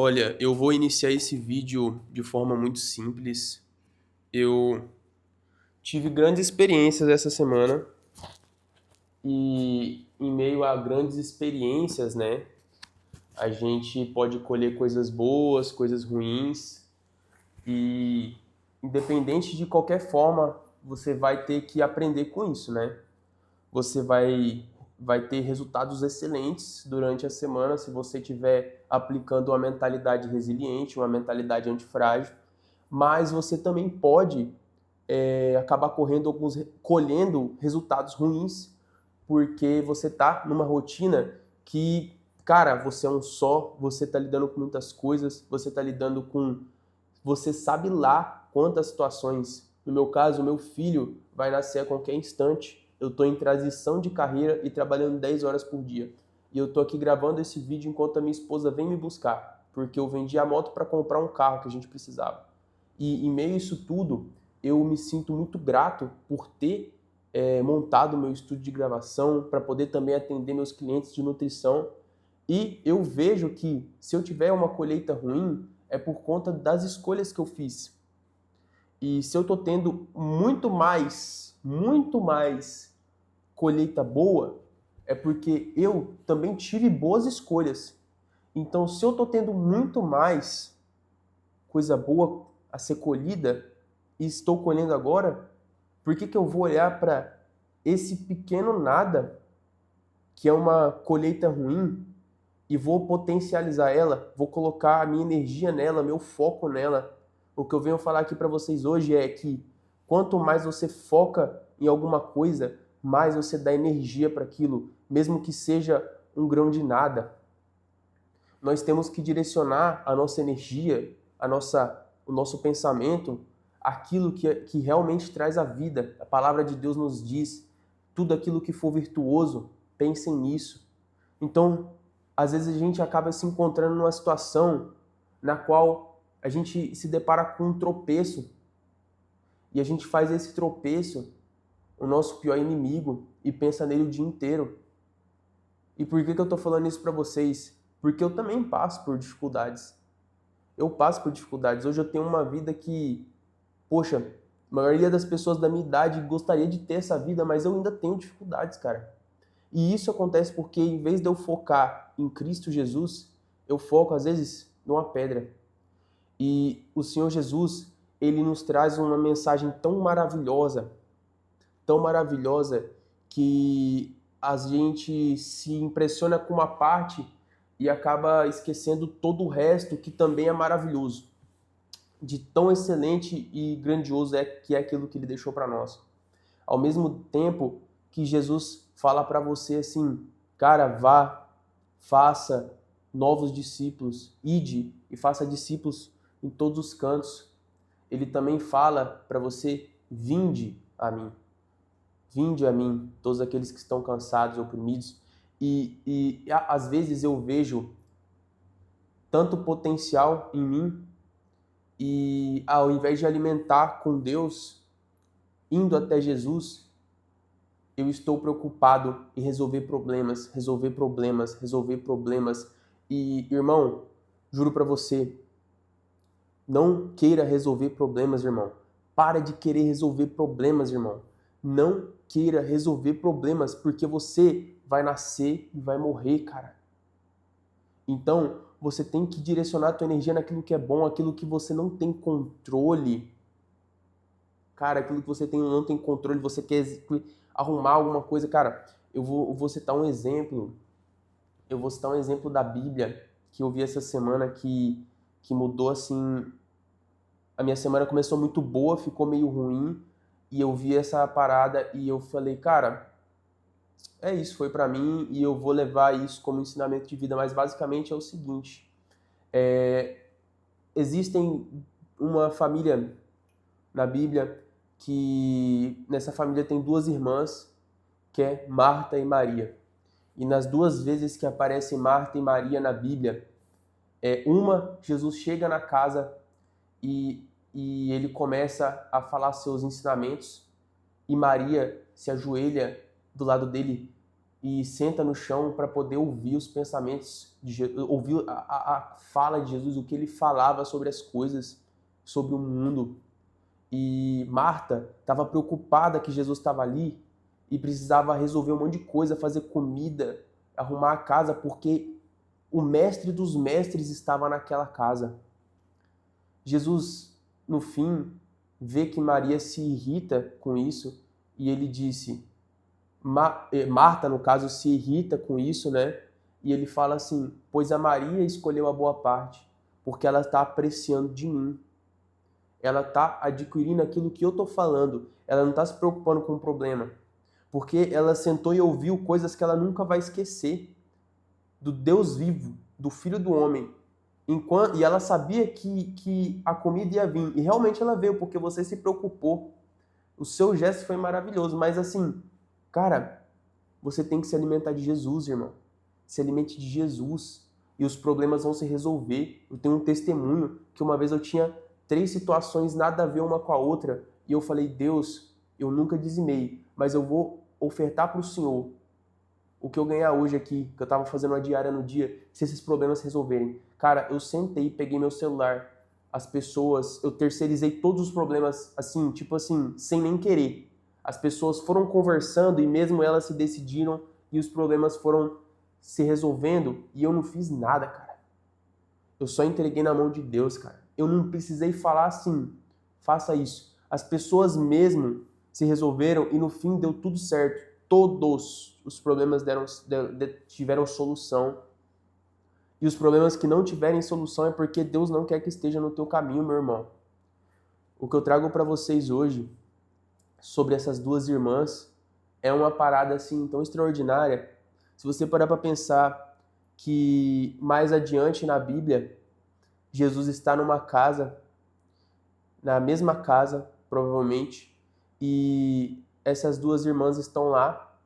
Olha, eu vou iniciar esse vídeo de forma muito simples. Eu tive grandes experiências essa semana e em meio a grandes experiências, né, a gente pode colher coisas boas, coisas ruins e independente de qualquer forma, você vai ter que aprender com isso, né? Você vai ter resultados excelentes durante a semana se você estiver aplicando uma mentalidade resiliente, uma mentalidade antifrágil, mas você também pode acabar colhendo resultados ruins porque você está numa rotina que, cara, você é um só, você está lidando com muitas coisas, você está lidando com, você sabe lá quantas situações. No meu caso, o meu filho vai nascer a qualquer instante. Eu estou em transição de carreira e trabalhando 10 horas por dia. E eu estou aqui gravando esse vídeo enquanto a minha esposa vem me buscar, porque eu vendi a moto para comprar um carro que a gente precisava. E em meio a isso tudo, eu me sinto muito grato por ter montado o meu estúdio de gravação, para poder também atender meus clientes de nutrição. E eu vejo que se eu tiver uma colheita ruim, é por conta das escolhas que eu fiz. E se eu estou tendo muito mais colheita boa, é porque eu também tive boas escolhas. Então, se eu estou tendo muito mais coisa boa a ser colhida e estou colhendo agora, por que eu vou olhar para esse pequeno nada, que é uma colheita ruim, e vou potencializar ela, vou colocar a minha energia nela, meu foco nela? O que eu venho falar aqui para vocês hoje é que quanto mais você foca em alguma coisa, mais você dá energia para aquilo, mesmo que seja um grão de nada. Nós temos que direcionar a nossa energia, o nosso pensamento, aquilo que realmente traz a vida. A palavra de Deus nos diz, tudo aquilo que for virtuoso, pensem nisso. Então, às vezes a gente acaba se encontrando numa situação na qual a gente se depara com um tropeço e a gente faz esse tropeço o nosso pior inimigo e pensa nele o dia inteiro. E por que eu estou falando isso para vocês? Porque eu também passo por dificuldades. Eu passo por dificuldades. Hoje eu tenho uma vida que, poxa, a maioria das pessoas da minha idade gostaria de ter essa vida, mas eu ainda tenho dificuldades, cara. E isso acontece porque, em vez de eu focar em Cristo Jesus, eu foco, às vezes, numa pedra. E o Senhor Jesus, ele nos traz uma mensagem tão maravilhosa, que a gente se impressiona com uma parte e acaba esquecendo todo o resto que também é maravilhoso. De tão excelente e grandioso que é aquilo que ele deixou para nós. Ao mesmo tempo que Jesus fala para você assim, cara, vá, faça novos discípulos, ide e faça discípulos em todos os cantos. Ele também fala para você, vinde a mim, todos aqueles que estão cansados, oprimidos. E às vezes eu vejo tanto potencial em mim e ao invés de alimentar com Deus, indo até Jesus, eu estou preocupado em resolver problemas, resolver problemas, resolver problemas. E, irmão, juro para você, não queira resolver problemas, irmão. Para de querer resolver problemas, irmão. Não queira resolver problemas, porque você vai nascer e vai morrer, cara. Então, você tem que direcionar a tua energia naquilo que é bom, aquilo que você não tem controle. Cara, aquilo que você não tem controle, você quer arrumar alguma coisa. Cara, eu vou citar um exemplo. Eu vou citar um exemplo da Bíblia que eu vi essa semana que mudou assim. A minha semana começou muito boa, ficou meio ruim. E eu vi essa parada e eu falei, cara, é isso, foi pra mim e eu vou levar isso como ensinamento de vida. Mas basicamente é o seguinte: existem uma família na Bíblia que nessa família tem duas irmãs, que é Marta e Maria. E nas duas vezes que aparecem Marta e Maria na Bíblia, Jesus chega na casa e ele começa a falar seus ensinamentos e Maria se ajoelha do lado dele e senta no chão para poder ouvir os pensamentos de Jesus, ouvir a fala de Jesus, o que ele falava sobre as coisas, sobre o mundo. E Marta estava preocupada que Jesus estava ali e precisava resolver um monte de coisa, fazer comida, arrumar a casa, porque o mestre dos mestres estava naquela casa. Jesus, no fim, vê que Maria se irrita com isso e ele disse, Marta, no caso, se irrita com isso, né? E ele fala assim, pois a Maria escolheu a boa parte, porque ela está apreciando de mim. Ela está adquirindo aquilo que eu estou falando. Ela não está se preocupando com o problema. Porque ela sentou e ouviu coisas que ela nunca vai esquecer. Do Deus vivo, do Filho do Homem. E ela sabia que a comida ia vir. E realmente ela veio, porque você se preocupou. O seu gesto foi maravilhoso. Mas assim, cara, você tem que se alimentar de Jesus, irmão. Se alimente de Jesus. E os problemas vão se resolver. Eu tenho um testemunho que uma vez eu tinha 3 situações nada a ver uma com a outra. E eu falei, Deus, eu nunca dizimei, mas eu vou ofertar para o Senhor o que eu ganhar hoje aqui, que eu tava fazendo uma diária no dia, se esses problemas se resolverem. Cara, eu sentei, peguei meu celular, as pessoas, eu terceirizei todos os problemas, assim, tipo assim, sem nem querer. As pessoas foram conversando e mesmo elas se decidiram e os problemas foram se resolvendo e eu não fiz nada, cara. Eu só entreguei na mão de Deus, cara. Eu não precisei falar assim, faça isso. As pessoas mesmo se resolveram e no fim deu tudo certo. Todos os problemas tiveram solução. E os problemas que não tiverem solução é porque Deus não quer que esteja no teu caminho, meu irmão. O que eu trago para vocês hoje sobre essas 2 irmãs é uma parada assim tão extraordinária. Se você parar para pensar que mais adiante na Bíblia, Jesus está numa casa, na mesma casa, provavelmente, e essas 2 irmãs estão lá,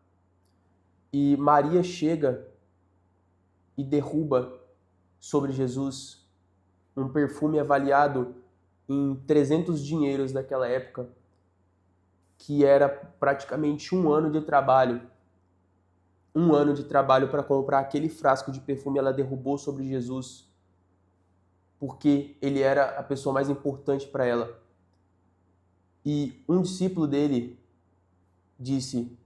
e Maria chega e derruba sobre Jesus um perfume avaliado em 300 dinheiros naquela época, que era praticamente um ano de trabalho. Um ano de trabalho para comprar aquele frasco de perfume, ela derrubou sobre Jesus, porque ele era a pessoa mais importante para ela. E um discípulo dele disse,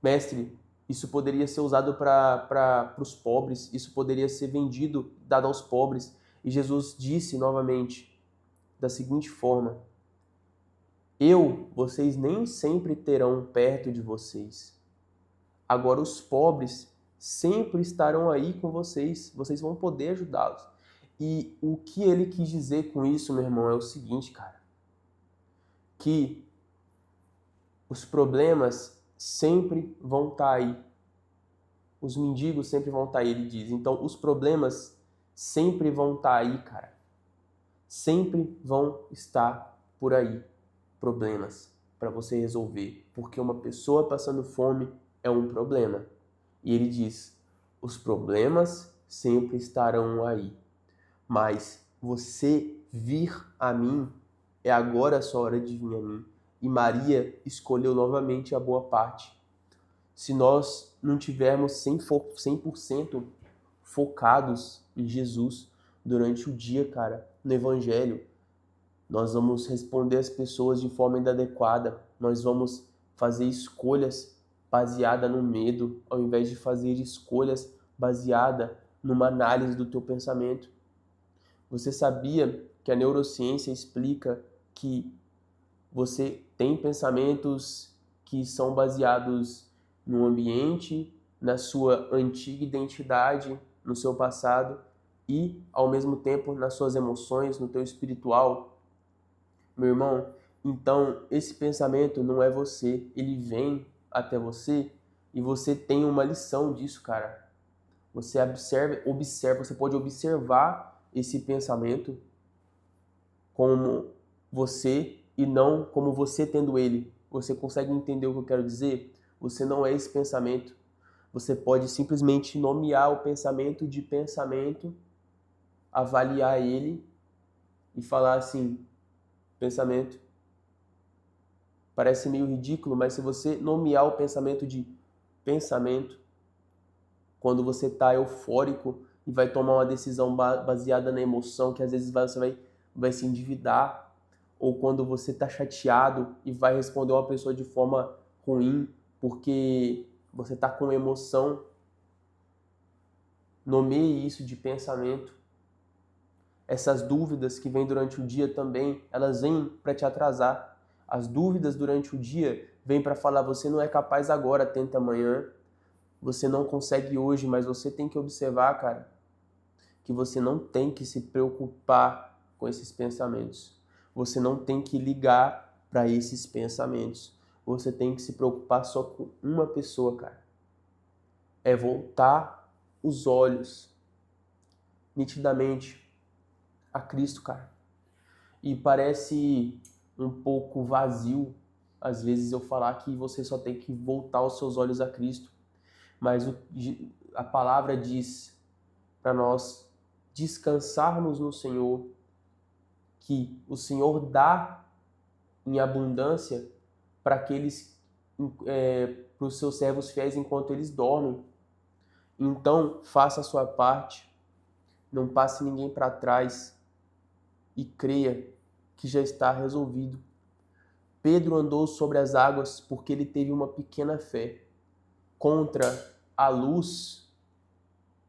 mestre, isso poderia ser usado para os pobres, isso poderia ser vendido, dado aos pobres. E Jesus disse novamente, da seguinte forma, vocês nem sempre terão perto de vocês. Agora os pobres sempre estarão aí com vocês, vocês vão poder ajudá-los. E o que ele quis dizer com isso, meu irmão, é o seguinte, cara, que os problemas sempre vão estar aí. Os mendigos sempre vão estar aí, ele diz. Então, os problemas sempre vão estar aí, cara. Sempre vão estar por aí. Problemas para você resolver. Porque uma pessoa passando fome é um problema. E ele diz, os problemas sempre estarão aí. Mas você vir a mim, é agora a sua hora de vir a mim. E Maria escolheu novamente a boa parte. Se nós não tivermos 100% focados em Jesus durante o dia, cara, no Evangelho, nós vamos responder as pessoas de forma inadequada, nós vamos fazer escolhas baseadas no medo, ao invés de fazer escolhas baseadas numa análise do teu pensamento. Você sabia que a neurociência explica que você tem pensamentos que são baseados no ambiente, na sua antiga identidade, no seu passado e, ao mesmo tempo, nas suas emoções, no teu espiritual? Meu irmão, então esse pensamento não é você, ele vem até você e você tem uma lição disso, cara. Você observa, você pode observar esse pensamento como você e não como você tendo ele. Você consegue entender o que eu quero dizer? Você não é esse pensamento. Você pode simplesmente nomear o pensamento de pensamento, avaliar ele e falar assim, pensamento. Parece meio ridículo, mas se você nomear o pensamento de pensamento, quando você está eufórico e vai tomar uma decisão baseada na emoção, que às vezes você vai se endividar, ou quando você está chateado e vai responder uma pessoa de forma ruim, porque você está com emoção. Nomeie isso de pensamento. Essas dúvidas que vêm durante o dia também, elas vêm para te atrasar. As dúvidas durante o dia vêm para falar, você não é capaz agora, tenta amanhã. Você não consegue hoje, mas você tem que observar, cara, que você não tem que se preocupar com esses pensamentos. Você não tem que ligar para esses pensamentos. Você tem que se preocupar só com uma pessoa, cara. É voltar os olhos nitidamente a Cristo, cara. E parece um pouco vazio, às vezes, eu falar que você só tem que voltar os seus olhos a Cristo. Mas a palavra diz para nós descansarmos no Senhor, que o Senhor dá em abundância para aqueles, para os seus servos fiéis enquanto eles dormem. Então, faça a sua parte, não passe ninguém para trás e creia que já está resolvido. Pedro andou sobre as águas porque ele teve uma pequena fé. Contra a luz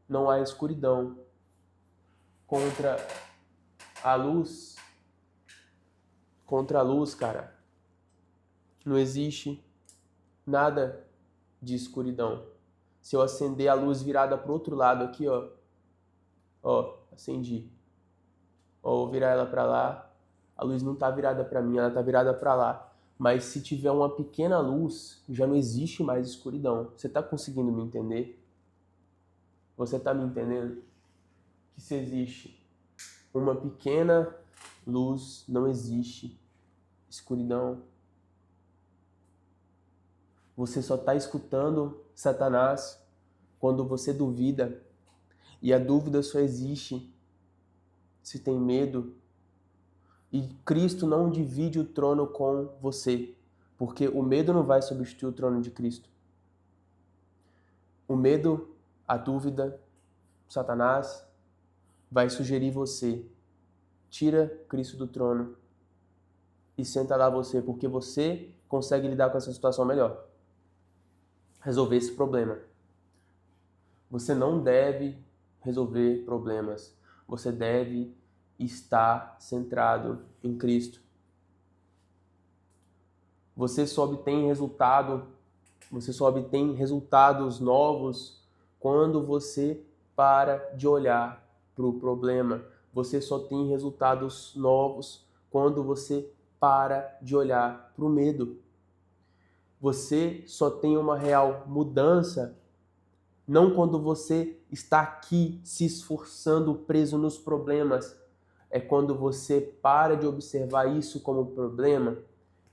não há escuridão. Contra a luz, cara, não existe nada de escuridão. Se eu acender a luz virada para o outro lado aqui, ó, acendi. Ó, vou virar ela para lá, a luz não está virada para mim, ela está virada para lá. Mas se tiver uma pequena luz, já não existe mais escuridão. Você está conseguindo me entender? Você está me entendendo? Que se existe uma pequena luz, não existe escuridão. Você só está escutando Satanás quando você duvida. E a dúvida só existe se tem medo. E Cristo não divide o trono com você, porque o medo não vai substituir o trono de Cristo. O medo, a dúvida, Satanás vai sugerir você. Tira Cristo do trono e senta lá você, porque você consegue lidar com essa situação melhor. Resolver esse problema. Você não deve resolver problemas. Você deve estar centrado em Cristo. Você só obtém resultados novos quando você para de olhar para o problema. Você só tem resultados novos quando você para de olhar para o medo. Você só tem uma real mudança não quando você está aqui se esforçando, preso nos problemas. É quando você para de observar isso como problema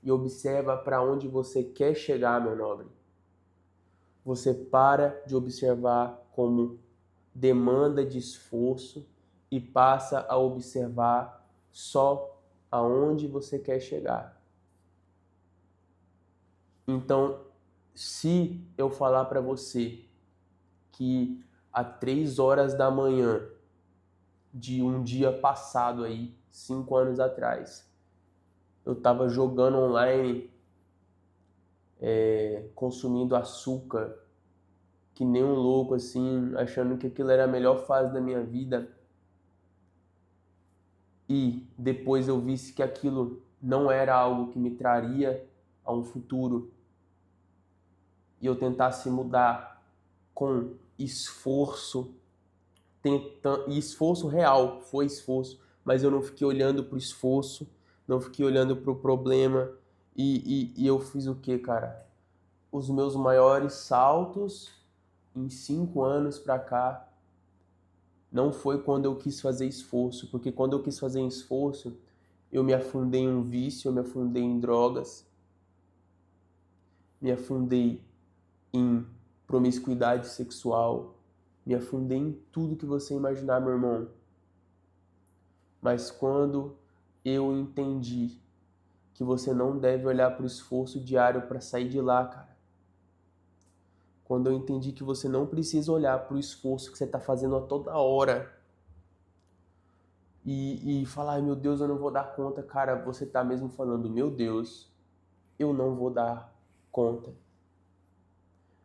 e observa para onde você quer chegar, meu nobre. Você para de observar como demanda de esforço e passa a observar só aonde você quer chegar. Então, se eu falar para você que às 3 horas da manhã de um dia passado aí, 5 anos atrás, eu estava jogando online, consumindo açúcar, que nem um louco assim, achando que aquilo era a melhor fase da minha vida. E depois eu vi que aquilo não era algo que me traria a um futuro. E eu tentasse mudar com esforço, e esforço real, foi esforço, mas eu não fiquei olhando pro esforço, não fiquei olhando pro problema, e eu fiz o que, cara? Os meus maiores saltos em 5 anos pra cá não foi quando eu quis fazer esforço, porque quando eu quis fazer esforço, eu me afundei em um vício, eu me afundei em drogas, me afundei em promiscuidade sexual, me afundei em tudo que você imaginar, meu irmão. Mas quando eu entendi que você não deve olhar para o esforço diário para sair de lá, cara. Quando eu entendi que você não precisa olhar para o esforço que você está fazendo a toda hora e falar, ai meu Deus, eu não vou dar conta, cara, você está mesmo falando, meu Deus, eu não vou dar conta.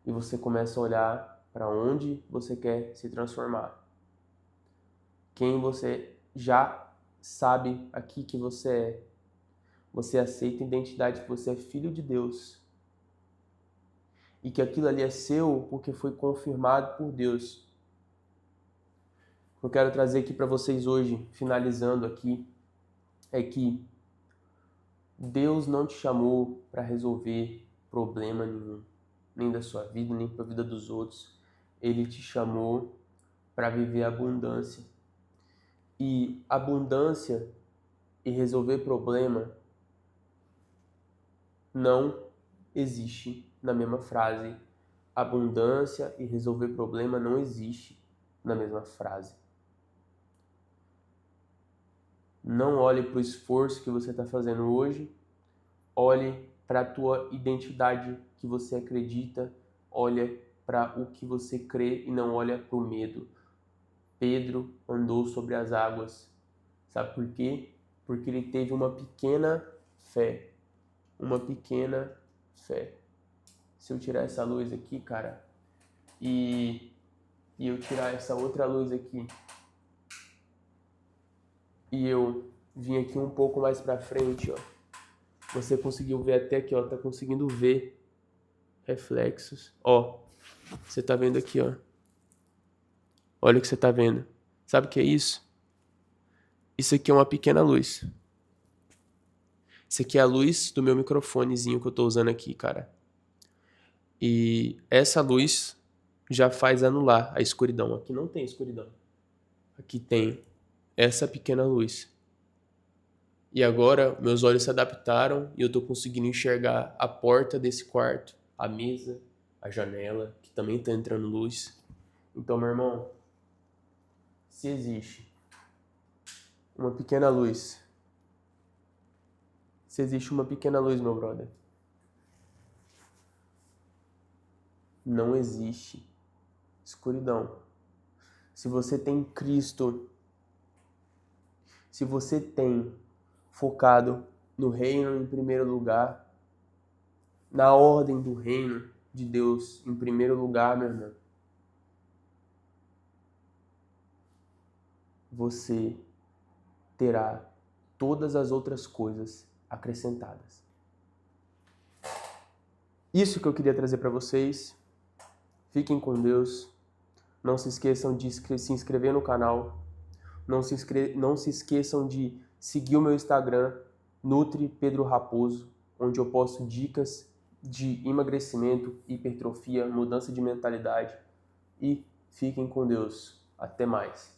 E você começa a olhar para onde você quer se transformar. Quem você já sabe aqui que você é. Você aceita a identidade que você é filho de Deus. E que aquilo ali é seu porque foi confirmado por Deus. O que eu quero trazer aqui para vocês hoje, finalizando aqui, é que Deus não te chamou para resolver problema nenhum, nem da sua vida, nem para a vida dos outros. Ele te chamou para viver abundância. E abundância e resolver problema não existe na mesma frase. Abundância e resolver problema não existe na mesma frase. Não olhe para o esforço que você está fazendo hoje, olhe para a tua identidade que você acredita, olha para o que você crê e não olha para o medo. Pedro andou sobre as águas. Sabe por quê? Porque ele teve uma pequena fé. Uma pequena fé. Se eu tirar essa luz aqui, cara, e eu tirar essa outra luz aqui, e eu vim aqui um pouco mais pra frente, ó. Você conseguiu ver até aqui, ó. Tá conseguindo ver reflexos. Ó, você tá vendo aqui, ó. Olha o que você tá vendo. Sabe o que é isso? Isso aqui é uma pequena luz. Isso aqui é a luz do meu microfonezinho que eu tô usando aqui, cara. E essa luz já faz anular a escuridão. Aqui não tem escuridão. Aqui tem essa pequena luz. E agora meus olhos se adaptaram e eu tô conseguindo enxergar a porta desse quarto, a mesa, a janela, que também tá entrando luz. Então, meu irmão, se existe uma pequena luz, se existe uma pequena luz, meu brother, não existe escuridão. Se você tem Cristo, se você tem focado no reino em primeiro lugar, na ordem do reino de Deus em primeiro lugar, meu irmão, você terá todas as outras coisas acrescentadas. Isso que eu queria trazer para vocês. Fiquem com Deus. Não se esqueçam de se inscrever no canal. Não se esqueçam de seguir o meu Instagram, Nutri Pedro Raposo, onde eu posto dicas de emagrecimento, hipertrofia, mudança de mentalidade. E fiquem com Deus. Até mais.